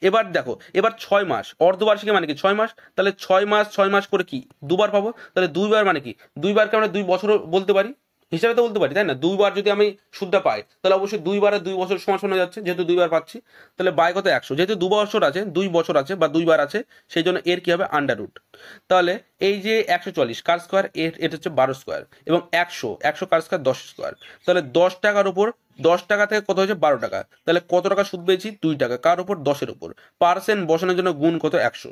এবার দেখো, এবার 6 মাস, অর্ধবার্ষিকী মানে কি 6 মাস, তাহলে 6 মাস করে কি দুবার পাবো, তাহলে দুইবার মানে কি দুইবারকে আমরা 2 বছর বলতে পারি, হিসাবে তো বলতে পারি তাই না। দুইবার যদি আমি সুদটা পাই তাহলে অবশ্যই দুইবারে 2 বছর সমান সমান হয়ে যাচ্ছে, যেহেতু দুইবার পাচ্ছি তাহলে বাই কত 100, যেহেতু 2 বছর আছে 2 বছর আছে বা দুইবার আছে সেই জন্য এর কি হবে আন্ডার রুট। তাহলে এই যে 140 কার স্কোয়ার, এটা হচ্ছে 12 স্কোয়ার, এবং 100 কার স্কোয়ার 10 স্কোয়ার, তাহলে 10 টাকার উপর 10 টাকা থেকে কত হয়েছে 12 টাকা, তাহলে কত টাকা সুদ পেয়েছি 2 টাকা, কার উপর 10-এর উপর, পার্সেন্ট বসানোর জন্য গুণ কত 100।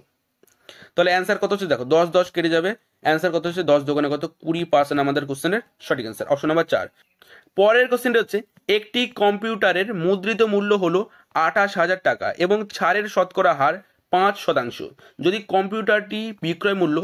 তাহলে অ্যান্সার কত হচ্ছে দেখো 10 কেটে যাবে, অ্যান্সার কত হচ্ছে 10 দোকানে কত 20% আমাদের কোশ্চেনের সঠিক অ্যান্সার, অপশন নাম্বার 4। পরের কোশ্চেনটা হচ্ছে একটি কম্পিউটারের মুদ্রিত মূল্য হলো 28,000 টাকা এবং ছাড়ের শতকরা হার 5%। যদি কম্পিউটারটি বিক্রয় মূল্য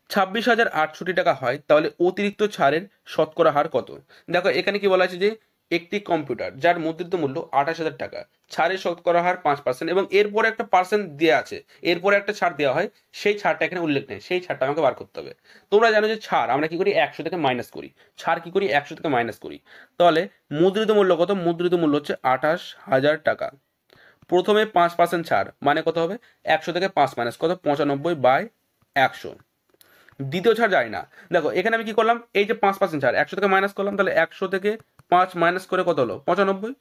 26,068 টাকা হয় তাহলে অতিরিক্ত ছাড়ের শতকরা হার কত। দেখো এখানে কি বলা আছে যে একটি কম্পিউটার যার মুদ্রিত মূল্য 28,000 টাকা, ছাড়ের শতকরা হার 5%, এবং এরপরে একটা পার্সেন্ট দেওয়া আছে, এরপরে একটা ছাড় দেওয়া হয়, সেই ছাড়টা এখানে উল্লেখ নেই, সেই ছাড়টা আমাকে বার করতে হবে। তোমরা জানো যে ছাড় আমরা কি করি 100 থেকে মাইনাস করি, ছাড় কি করি 100 থেকে মাইনাস করি। তাহলে মুদ্রিত মূল্য কত, মুদ্রিত মূল্য হচ্ছে 28,000 টাকা, প্রথমে 5% ছাড় মানে কত হবে 100 থেকে 5 মাইনাস কত 95/100। দ্বিতীয় ছাড় যায় না, দেখো এখানে আমি কি করলাম এই যে 5% ছাড় 100 থেকে মাইনাস করলাম, তাহলে 100 থেকে 5 মাইনাস করে কত হলো 95।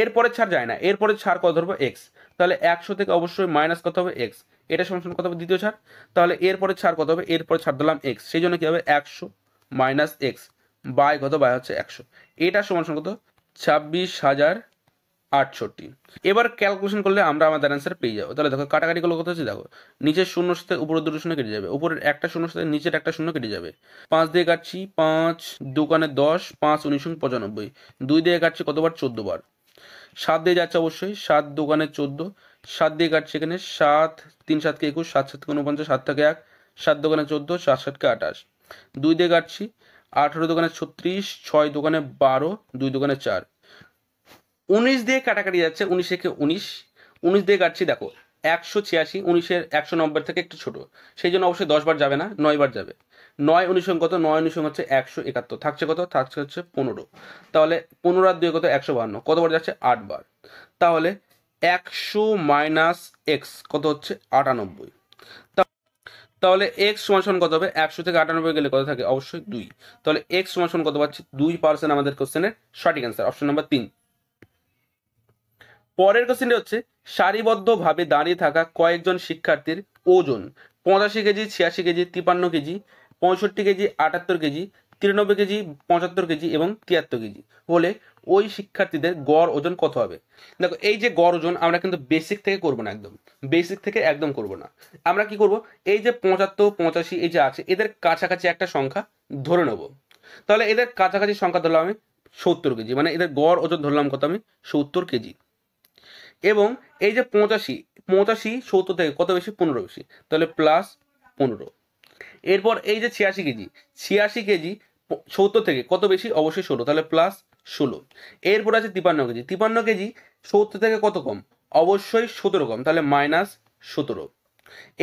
এরপরে ছাড় যায় না, এরপরে ছাড় কত ধরবো এক্স, তাহলে 100 থেকে অবশ্যই মাইনাস কত হবে এক্স, এটা সমান সমান কত হবে দ্বিতীয় ছাড়, তাহলে এরপরে ছাড় কত হবে, এরপরে ছাড় দিলাম এক্স, সেই জন্য কি হবে 100 মাইনাস এক্স বাই কত বাই হচ্ছে 100, এটা সমান সমান কত 26,068। এবার ক্যালকুলেশন করলে আমরা আমাদের অ্যান্সার পেয়ে যাবো। তাহলে দেখো কাটাকাটি করলে কত হচ্ছে, দেখো নিচের শূন্যর সাথে উপরের দুটো শূন্য কেটে যাবে, উপরের একটা শূন্যর সাথে নিচের একটা শূন্য কেটে যাবে, 5 দিয়ে কাটছি 5 দোকানে 10, 5 19 95, 2 দিয়ে কাটছি কতবার 14 বার, 7 দিয়ে যাচ্ছে অবশ্যই 7 দোকানে 14, 7 দিয়ে কাটছি এখানে 7 3 7 কে 21, 7 7 কে 49, 7 থেকে 1, 7 দোকানে 14, 7 7 কে 28, 2 দিয়ে কাটছি 18 দোকানে 36, 6 দোকানে 12, 2 দোকানে 4, 19 দিয়ে কাটাকাটি যাচ্ছে 19 থেকে 19, 19 দিয়ে কাটছি দেখো 186, 19-এর 190 থেকে একটু ছোট, সেই জন্য অবশ্যই 10 বার যাবে না 9 বার যাবে, 9 19 কত 9 19 হচ্ছে 171, থাকছে কত থাকছে হচ্ছে 15, তাহলে 15 আর 2 কত 152, কতবার যাচ্ছে 8 বার, তাহলে 100 মাইনাস এক্স কত হচ্ছে 98, তাহলে এক্স সমান সমান কত হবে 100 থেকে 98 গেলে কত থাকে অবশ্যই 2, তাহলে এক্স সমান সমান কত পাচ্ছি 2% আমাদের কোশ্চেনের সঠিক অ্যান্সার, অপশন নাম্বার 3। পরের কোশ্চেনটি হচ্ছে সারিবদ্ধভাবে দাঁড়িয়ে থাকা কয়েকজন শিক্ষার্থীর ওজন 85 KG, 86 KG, 53 KG, 65 KG, 78 KG, 93 KG, 75 KG এবং 73 কেজি হলে ওই শিক্ষার্থীদের গড় ওজন কত হবে। দেখো এই যে গড় ওজন আমরা কিন্তু বেসিক থেকে করবো না, একদম বেসিক থেকে একদম করবো না, আমরা কি করব এই যে 75 85 এই যে আছে এদের কাছাকাছি একটা সংখ্যা ধরে নেব, তাহলে এদের কাছাকাছি সংখ্যা ধরলাম আমি 70 কেজি, মানে এদের গড় ওজন ধরলাম কত আমি 70 কেজি, এবং এই যে 85 70 থেকে কত বেশি 15 বেশি, তাহলে প্লাস 15। এরপর এই যে 86 কেজি 86 কেজি 70 থেকে কত বেশি অবশ্যই 16, তাহলে প্লাস 16। এরপর আছে 53 কেজি 53 কেজি 70 থেকে কত কম অবশ্যই 17 কম, তাহলে মাইনাস 17।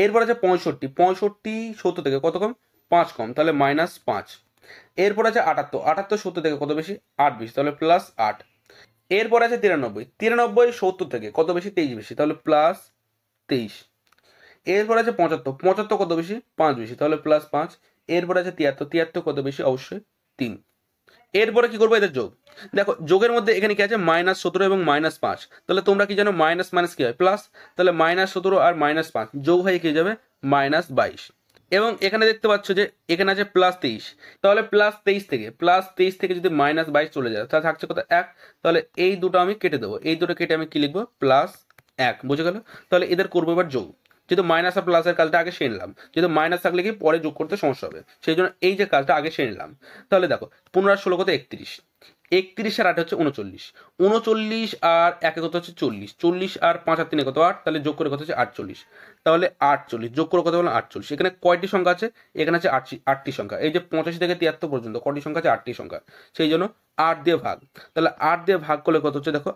এরপর আছে 65 70 থেকে কত কম 5 কম, তাহলে মাইনাস 5। এরপর আছে 78 70 থেকে কত বেশি 8 বেশি, তাহলে প্লাস 8। এরপর আছে 93 70 থেকে কত বেশি 23 বেশি, তাহলে প্লাস 23। এরপর আছে 75 কত বেশি 5 বেশি, তাহলে প্লাস 5। এরপর আছে 73 কত বেশি অবশ্যই 3। এরপরে কি করবো এদের যোগ, দেখো যোগের মধ্যে এখানে কি আছে -17 এবং -5, তাহলে তোমরা কি জানো মাইনাস মাইনাস কি হয় প্লাস, তাহলে -17 আর -5 যোগ হয়ে কি যাবে -22, এবং এখানে দেখতে পাচ্ছ যে এখানে আছে +23, তাহলে +23 থেকে যদি -22 চলে যায় তাহলে থাকছে কত 1, তাহলে এই দুটো আমি কেটে দেবো, এই দুটো কেটে আমি কি লিখবো +1, বুঝে গেল। তাহলে এদের করবো এবার যোগ, যেহেতু মাইনাস আর প্লাসের কাজটা আগে সেরে নিলাম, যেহেতু মাইনাস থাকলে কি পরে যোগ করতে সমস্যা হবে, সেই জন্য এই যে কাজটা আগে সেরে নিলাম। তাহলে দেখো 15 আর 16 কত 31, 31 আর 8 হচ্ছে 39, 39 আর 1 কত হচ্ছে 40, 40 আর 5 আর 3 কত 8, তাহলে যোগ করে কত হচ্ছে 48, তাহলে 48 যোগ করে কত হলো 48। এখানে কয়টি সংখ্যা আছে, এখানে আছে 8টি সংখ্যা, এই যে 85 থেকে 73 পর্যন্ত কয়টি সংখ্যা আছে 8টি সংখ্যা, সেই জন্য 8 দিয়ে ভাগ, তাহলে 8 দিয়ে ভাগ করলে কত হচ্ছে দেখো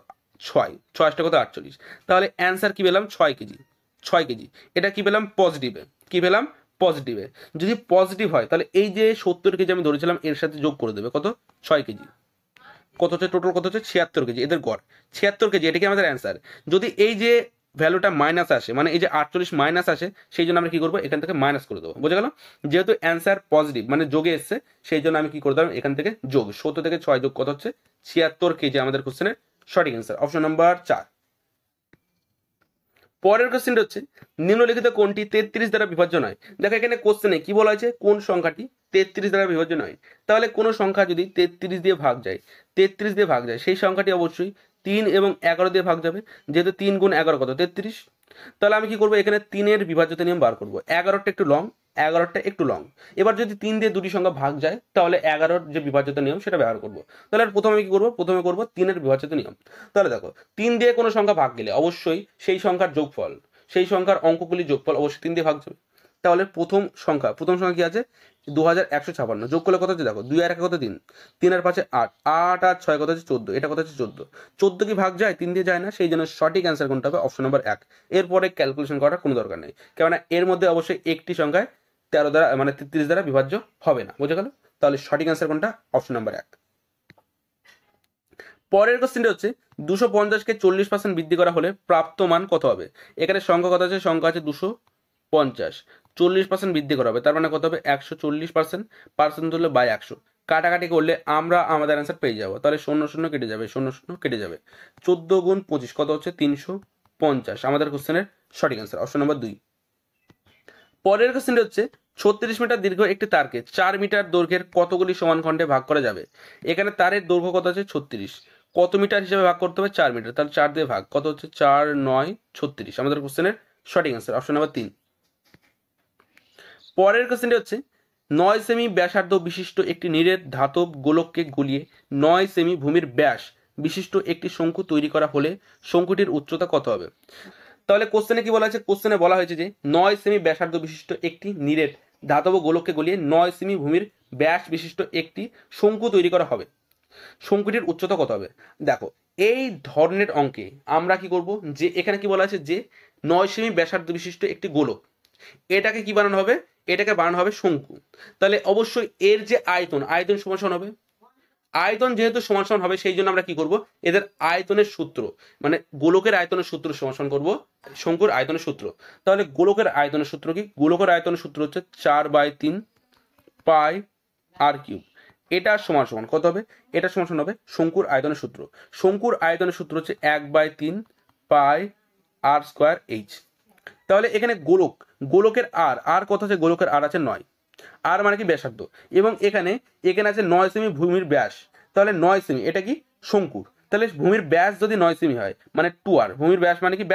6, 6 কত 48, তাহলে অ্যান্সার কি পেলাম 6 কেজি, 6 কেজি। এটা কি পেলাম পজিটিভে, কি পেলাম পজিটিভে, যদি পজিটিভ হয় তাহলে এই যে 70 কেজি আমি ধরেছিলাম এর সাথে যোগ করে দেবে কত 6 কেজি, কত হচ্ছে টোটাল কত হচ্ছে 76 কেজি এদের গড় 76 কেজি, এটা কি আমাদের অ্যান্সার। যদি এই যে ভ্যালুটা মাইনাস আসে, মানে এই যে 48 মাইনাস আসে, সেই জন্য আমরা কি করবো এখান থেকে মাইনাস করে দেবো। বোঝা গেল? যেহেতু অ্যান্সার পজিটিভ মানে যোগে এসছে, সেই জন্য আমি কি করে দেবো এখান থেকে যোগ 70 থেকে 6 যোগ কত হচ্ছে 76 কেজি আমাদের কোশ্চেনের সঠিক অ্যান্সার, অপশন নাম্বার 4। পরের কোশ্চেনটা হচ্ছে নিম্নলিখিত কোনটি 33 দ্বারা বিভাজ্য নয়। দেখো এখানে কোশ্চেনে কি বলা হয়েছে, কোন সংখ্যাটি 33 দ্বারা বিভাজ্য নয়। তাহলে কোনো সংখ্যা যদি 33 দিয়ে ভাগ যায়, 33 দিয়ে ভাগ যায়, সেই সংখ্যাটি অবশ্যই 3 এবং 11 দিয়ে ভাগ যাবে। যেহেতু 3 গুণ 11 কত 33। তাহলে আমি কি করবো এখানে 3-এর বিভাজ্যতা নিয়ম বার করবো। 11টা একটু লং, 11টা একটু লং। এবার যদি 3 দিয়ে দুটি সংখ্যা ভাগ যায়, তাহলে 11-র যে বিভাজ্যতা নিয়ম সেটা ব্যবহার করবো। তাহলে প্রথমে কি করবো, প্রথমে করবো 3-এর বিভাজ্যতা নিয়ম। তাহলে দেখো 3 দিয়ে কোনো সংখ্যা ভাগ গেলে অবশ্যই সেই সংখ্যার যোগফল, সেই সংখ্যার অঙ্কগুলির যোগফল অবশ্যই 3 দিয়ে ভাগ যাবে। তাহলে প্রথম সংখ্যা কি আছে 2156, যোগ করলে কত হচ্ছে দেখো 2 আর 1 কত 3, 3 আর 5 8, 8 আর 6 কত হচ্ছে 14, এটা কত হচ্ছে 14 কি ভাগ যায় 3 দিয়ে যায় না, সেই জন্য সঠিক অ্যান্সার কোনটা হবে অপশন নাম্বার 1। এরপরে ক্যালকুলেশন করার কোনো দরকার নেই, কেননা এর মধ্যে অবশ্যই একটি সংখ্যায় 13 দ্বারা মানে 33 দ্বারা বিভাজ্য হবে না। বোঝা গেল? তাহলে সঠিক অ্যান্সার কোনটা অপশন নাম্বার 1। পরের কোশ্চেনটা হচ্ছে 250-কে 40% বৃদ্ধি করা হলে প্রাপ্ত মান কত হবে। এখানে সংখ্যা কত আছে, সংখ্যা আছে 250, 40% বৃদ্ধি করা হবে, তার মানে কত হবে 140%, পার্সেন্ট তুললে বাই 100, কাটাকাটি করলে আমরা আমাদের অ্যান্সার পেয়ে যাবো। তাহলে 0 0 কেটে যাবে, 0 0 কেটে যাবে, 14 গুণ 25 কত হচ্ছে 350, আমাদের কোশ্চেনের সঠিক অ্যান্সার অপশন নাম্বার 2। পরের কোশ্চেনটা হচ্ছে 36 মিটার দীর্ঘ একটি তারকে 4 মিটার দৈর্ঘ্যের কতগুলি সমান খণ্ডে ভাগ করা যাবে। এখানে তারের দৈর্ঘ্য কত আছে 36, কত মিটার হিসেবে ভাগ করতে হবে 4 মিটার, তাহলে 4 দিয়ে ভাগ, কত হচ্ছে 4 9 36, আমাদের কোশ্চেনের সঠিক অ্যান্সার অপশন নাম্বার 3। পরের কোশ্চেনটি হচ্ছে 9 সেমি ব্যাসার্ধ বিশিষ্ট একটি নিরেট ধাতব গোলককে গলিয়ে 9 সেমি ভূমির ব্যাস বিশিষ্ট একটি শঙ্কু তৈরি করা হলে শঙ্কুটির উচ্চতা কত হবে। তাহলে কোশ্চেনে কি বলা আছে, কোশ্চেনে বলা হয়েছে যে 9 সেমি ব্যাসার্ধ বিশিষ্ট একটি নিরেট ধাতব গোলককে গলিয়ে 9 সেমি ভূমির ব্যাস বিশিষ্ট একটি শঙ্কু তৈরি করা হবে, শঙ্কুটির উচ্চতা কত হবে। দেখো এই ধরনের অঙ্কে আমরা কি করব, যে এখানে কি বলা আছে যে 9 সেমি ব্যাসার্ধ বিশিষ্ট একটি গোলক, এটাকে কি বানানো হবে, এটাকে বানানো হবে শঙ্কু। তাহলে অবশ্যই এর যে আয়তন, আয়তন সমান সমান হবে, আয়তন যেহেতু সমান সমান হবে সেই জন্য আমরা কি করব এদের আয়তনের সূত্র মানে গোলকের আয়তনের সূত্র সমান করব শঙ্কুর আয়তনের সূত্র। তাহলে গোলকের আয়তনের সূত্র কি, গোলকের আয়তনের সূত্র হচ্ছে 4/3 পাই আর কিউব, এটা সমান সমান কত হবে, এটা সমান সমান হবে শঙ্কুর আয়তনের সূত্র। শঙ্কুর আয়তনের সূত্র হচ্ছে 1/3 পাই আর স্কোয়ার এইচ। তাহলে এখানে গোলকের আর কত আছে, গোলকের আর আছে 9, আর মানে কি ব্যাসার্ধ, এবং এখানে আছে 9 সেমি ভূমির ব্যাস, তাহলে 9 সেমি এটা কি শঙ্কুর, তাহলে ভূমির ব্যাস যদি 9 সেমি হয় মানে 2r, ভূমির ব্যাস মানে কি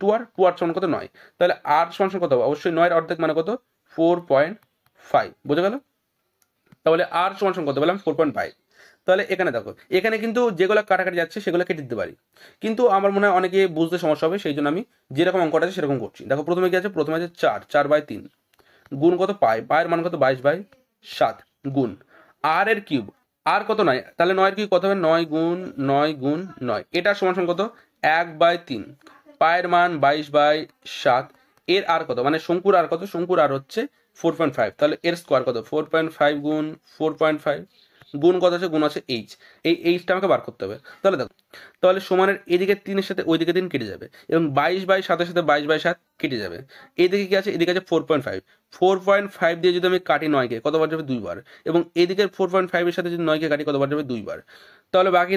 2r, 2r সমান কত 9, তাহলে r সমান কত হবে অবশ্যই 9 এর অর্ধেক মানে কত 4.5। বোঝা গেল? তাহলে r সমান কত বললাম 4.5। তাহলে এখানে দেখো এখানে কিন্তু যেগুলো কাটাকাটি যাচ্ছে সেগুলো কেটে দিতে পারি, কিন্তু আমার মনে হয় অনেকে বুঝতে সমস্যা হবে, সেই জন্য আমি যেরকম অঙ্কটা আছে সেরকম করছি। দেখো প্রথমে কি আছে, প্রথমে আছে 4/3 গুণ কত পায়ের মান কত 22/7 গুণ আর এর কিউব, আর কত 9, তাহলে 9 এর কিউব কত হবে 9 গুণ 9, এটা সমান কত 1/3, পায়ের মান 22/7, এর আর কত মানে শঙ্কুর আর কত, শঙ্কুর আর হচ্ছে 4.5, তাহলে এর স্কোয়ার কত 4.5 গুণ 4.5 গুণ কত আছে, গুণ আছে এইচ, এই এইচটা আমাকে বার করতে হবে। তাহলে দেখো তাহলে সমানের এদিকে 3-এর সাথে ওইদিকে 3 কেটে যাবে, এবং 22/7-এর সাথে 22/7 কেটে যাবে, এদিকে কি আছে, এদিকে আছে 4.5 দিয়ে যদি আমি কাটি 9-কে কতবার যাবে 2 বার, এবং এদিকে 4.5 এর সাথে যদি 9-কে কাটি কতবার যাবে 2 বার। তাহলে বাকি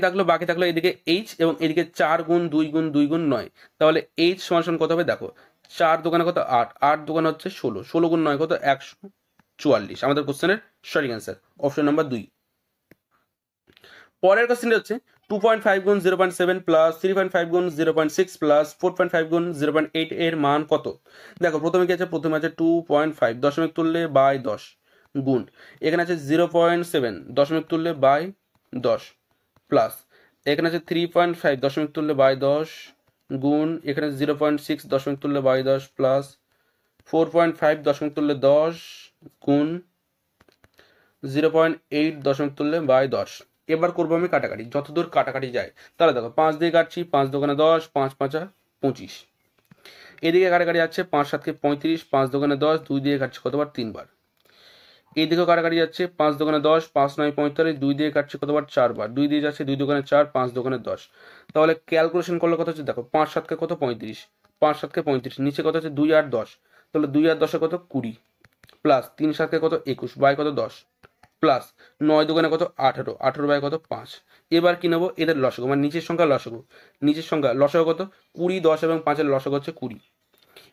থাকলো এদিকে এইচ, এবং এদিকে 4 গুণ 2 গুণ 2 গুণ 9, তাহলে এইচ সমান কত হবে দেখো 4 দোকানে কত 8, 8 দোকানে হচ্ছে 16, 16 গুণ 9 কত 144, আমাদের কোশ্চেনের সঠিক অ্যান্সার অপশন নাম্বার 2। পরের কোশ্চেনটা হচ্ছে 2.5 গুণ 0.7 প্লাস 3.5 গুণ 0.6 প্লাস 4.5 গুণ 0.8 এর মান কত। দেখো প্রথমে কি আছে, প্রথমে আছে 2.5 দশমিক তুললে বাই 10 গুণ, এখানে আছে 0.7 দশমিক তুললে বাই 10 প্লাস, এখানে আছে 3.5 দশমিক তুললে বাই 10 গুণ, এখানে 0.6 দশমিক তুললে বাই 10 প্লাস 4.5 দশমিক তুললে 10 গুণ 0.8 দশমিক তুললে বাই 10। এবার করবো আমি কাটাকাটি, যতদূর কাটাকাটি যায়। তাহলে দেখো 5 দিয়ে কাটছি, 5 দোকানে 10, 5 5 25, এদিকে কাটাকাটি যাচ্ছে 5 7 35, 5 দোকানে 10, 2 দিয়ে কাটছি কতবার 3 বার, এইদিকেও কাটাকাটি যাচ্ছে 5 দোকানে 10, 5 9 45, 2 দিয়ে কাটছি কতবার 4 বার, 2 দিয়ে যাচ্ছে 2 দোকানে 4, 5 দোকানে 10। তাহলে ক্যালকুলেশন করলে কত হচ্ছে দেখো 5 7 কত 35, 5 7 35, নিচে কত হচ্ছে 2 8 10, তাহলে 2 আর 10 কত 20, প্লাস 3 7 কত 21 বাই কত 10, প্লাস 9 দুগুণে কত 18, 18 বাই কত 5। এবার কি নেবো এদের লসাগু, মানে নিচের সংখ্যা লসাগু, নিচের সংখ্যা লসাগু কত 20, 10 এবং 5-এর লসাগু হচ্ছে 20,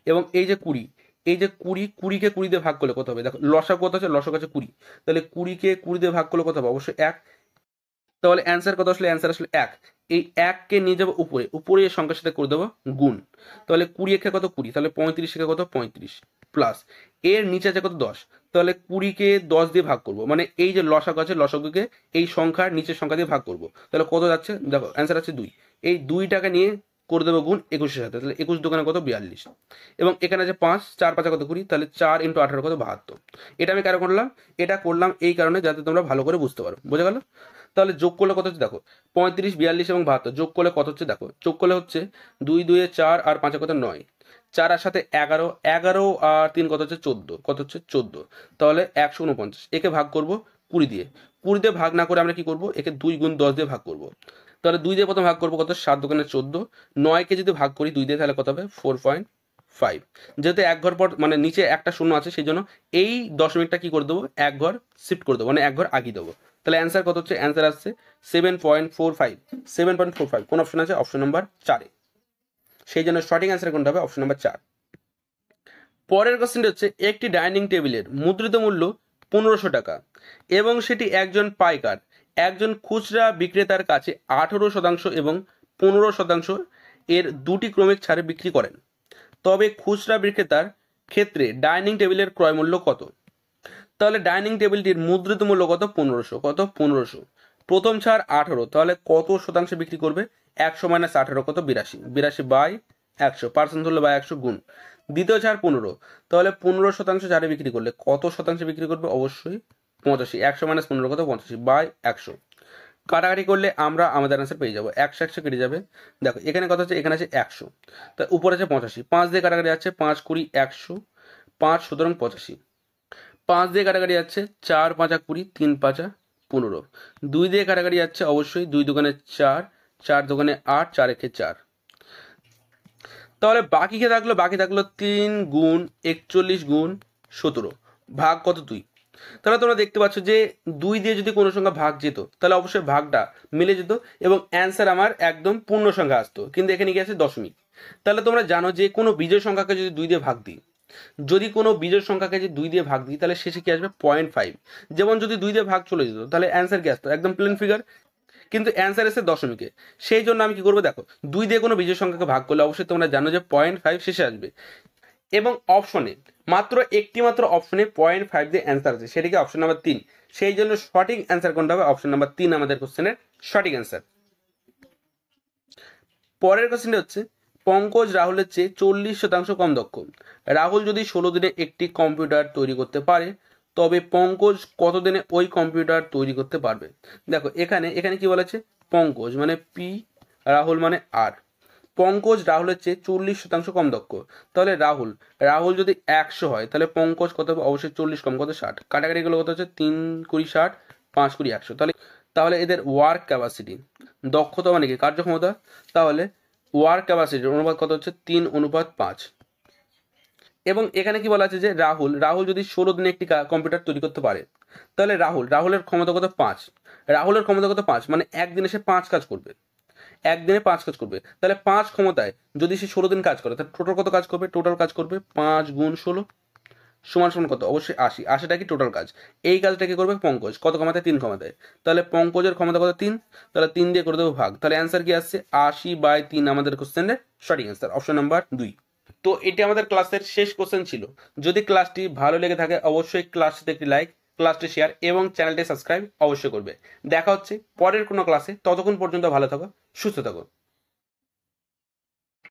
এবং এই যে 20, এই যে 20, 20-কে 20 দিয়ে ভাগ করলে কত হবে, দেখো লসাগু কত আছে, লসাগু আছে 20, তাহলে 20-কে 20 দিয়ে ভাগ করলে কত হবে, অবশ্যই 1। তাহলে অ্যান্সার কত আসলে, অ্যান্সার আসলে 1। এই 1-কে নিয়ে যাবো উপরে, উপরে এই সংখ্যার সাথে করে দেবো গুণ, তাহলে 20 একে কত 20, তাহলে 35 একে কত 35, প্লাস এর নিচে আছে কত 10, তাহলে 20-কে 10 দিয়ে ভাগ করবো, মানে এই যে লসাগু আছে লসাগুকে এই সংখ্যার নিচের সংখ্যা দিয়ে ভাগ করবো, তাহলে কত যাচ্ছে দেখো অ্যান্সার আছে 2। এই 2টাকে নিয়ে করে দেবো গুণ 21-এর সাথে, তাহলে 21 দোকানে কত 42, এবং এখানে আছে 5, 4 5 কত 20, তাহলে 4 × 18 কত 72। এটা আমি কেন করলাম, এটা করলাম এই কারণে যাতে তোমরা ভালো করে বুঝতে পারো, বোঝা গেল। তাহলে যোগ করলে কত হচ্ছে দেখো 35, 42 এবং 72, যোগ করলে কত হচ্ছে দেখো, যোগ করলে হচ্ছে 2 2 4 আর 5 কত 9, 4 আর সাথে 11, 11 আর 3 কত হচ্ছে 14, কত হচ্ছে 14, তাহলে 149। একে ভাগ করব 20 দিয়ে, 20 দিয়ে ভাগ না করে আমরা কি করব, একে 2 × 10 দিয়ে ভাগ করব, তাহলে 2 দিয়ে প্রথম ভাগ করবো কত 7 দোকানে 14, 9-কে যদি ভাগ করি 2 দিয়ে তাহলে কত হবে 4.5। যেহেতু এক ঘর পর মানে নিচে একটা শূন্য আছে সেই জন্য এই দশমিকটা কি করে দেবো, এক ঘর শিফট করে দেবো, মানে এক ঘর আগিয়ে দেবো। তাহলে অ্যান্সার কত হচ্ছে, অ্যান্সার আসছে 7.45, 7.45 কোন অপশন আছে, অপশন নাম্বার 4-এ, সেই জন্য সঠিক অ্যান্সার কোনটা হবে, অপশন নাম্বার 4। পরের কোশ্চেনটি হচ্ছে একটি ডাইনিং টেবিলের মুদ্রিত মূল্য 1500 টাকা এবং সেটি একজন পাইকার একজন খুচরা বিক্রেতার কাছে 18% এবং 15% এর দুটি ক্রমিক ছাড়ে বিক্রি করেন, তবে খুচরা বিক্রেতার ক্ষেত্রে ডাইনিং টেবিলের ক্রয় মূল্য কত। তাহলে ডাইনিং টেবিলটির মুদ্রিত মূল্য কত 1500, কত 1500, প্রথম ছাড় 18, তাহলে কত শতাংশে বিক্রি করবে, 100 - 18 কত 82, 82 বাই 100, পার্সেন্ট হলো বাই 100 গুণ, দ্বিতীয় ছাড় 15, তাহলে 15% ছাড়ে বিক্রি করলে কত শতাংশে বিক্রি করবে, অবশ্যই 85, 100 - 15 কত 85 বাই 100, কাটাকাটি করলে আমরা আমাদের আনসার পেয়ে যাবো, 100 100 কেটে যাবে। দেখো এখানে কত আছে, এখানে আছে 100, তা উপরে আছে 85, 5 দিয়ে কাটাকাটি যাচ্ছে 5 20 100, 5 সুতরাং 85, 5 দিয়ে কাটাকাটি যাচ্ছে 4 5 20, 3 5 15, 2 দিয়ে কাটাকাটি যাচ্ছে অবশ্যই 2 দোকানে 4, 4 দোকানে 8, 4 একে 4, তাহলে বাকি কে থাকলো, বাকি থাকলো 3 গুণ 41 গুণ 17 ভাগ কত 2। তাহলে তোমরা দেখতে পাচ্ছ যে 2 দিয়ে যদি কোনো সংখ্যা ভাগ যেত তাহলে অবশ্যই ভাগটা মিলে যেত এবং অ্যান্সার আমার একদম পূর্ণ সংখ্যা আসতো, কিন্তু এখানে কি আছে দশমিক। তাহলে তোমরা জানো যে কোনো বিজোড় সংখ্যাকে যদি 2 দিয়ে ভাগ দিই, যদি কোনো বিজোড় সংখ্যাকে যদি 2 দিয়ে ভাগ দিই তাহলে শেষে কি আসবে 0.5, যেমন যদি 2 দিয়ে ভাগ চলে যেত তাহলে অ্যান্সার কি আসতো, একদম প্লেন ফিগার, কিন্তু অ্যান্সার এসে দশমিকে, সেই জন্য আমি কি করবো দেখো 2 দিয়ে কোনো বিজোড় সংখ্যাকে ভাগ করলে অবশ্যই তোমরা জানো যে 0.5 শেষে আসবে, এবং অপশনে মাত্র একটি মাত্র অপশনে 0.5 দিয়ে অ্যান্সার আছে, সেটাকে অপশন নাম্বার 3, সেই জন্য সঠিক অ্যান্সার কোনটা হবে, অপশন নাম্বার 3 আমাদের কোশ্চেনের সঠিক অ্যান্সার। পরের কোশ্চেনটা হচ্ছে পঙ্কজ রাহুলের চেয়ে 40% কম দক্ষ, রাহুল যদি 16 দিনে একটি কম্পিউটার তৈরি করতে পারে তবে পঙ্কজ কত দিনে ওই কম্পিউটার তৈরি করতে পারবে। দেখো এখানে এখানে কি বলেছে, পঙ্কজ মানে পি, রাহুল মানে আর, পঙ্কজ রাহুলের চেয়ে 40% কম দক্ষ, তাহলে রাহুল রাহুল যদি 100 হয় তাহলে পঙ্কজ কত হবে, অবশ্যই 40 কম কত 60, কাটাকাটি গুলো কত হচ্ছে 3 20 60, 5 20 100, তাহলে তাহলে এদের ওয়ার্ক ক্যাপাসিটি দক্ষতা মানে কি কার্যক্ষমতা, তাহলে ওয়ার্ক ক্যাপাসিটির অনুপাত কত হচ্ছে 3:5। এবং এখানে কি বলা আছে যে রাহুল রাহুল যদি 16 দিনে একটি কম্পিউটার তৈরি করতে পারে তাহলে রাহুলের ক্ষমতা কত 5, রাহুলের ক্ষমতা কত 5 মানে একদিনে সে 5 কাজ করবে, একদিনে 5 কাজ করবে, তাহলে 5 ক্ষমতায় যদি সে 16 দিন কাজ করে তাহলে টোটাল কত কাজ করবে, টোটাল কাজ করবে 5 গুণ 16 সমান সমান কত, অবশ্যই 80, 80টা কি টোটাল কাজ, এই কাজটা কি করবে পঙ্কজ কত ক্ষমতায় 3 ক্ষমতায়, তাহলে পঙ্কজের ক্ষমতা কত 3, তাহলে 3 দিয়ে করে দেবো ভাগ, তাহলে অ্যান্সার কি আসছে 80/3 আমাদের কোশ্চেনের সঠিক অ্যান্সার, অপশন নাম্বার 2। তো এটি আমাদের ক্লাসের শেষ কোশ্চেন ছিল, যদি ক্লাসটি ভালো লেগে থাকে অবশ্যই ক্লাসটিতে একটি লাইক, ক্লাসটি শেয়ার এবং চ্যানেলটি সাবস্ক্রাইব অবশ্যই করবে। দেখা হচ্ছে পরের কোনো ক্লাসে, ততক্ষণ পর্যন্ত ভালো থাকো, সুস্থ থাকো।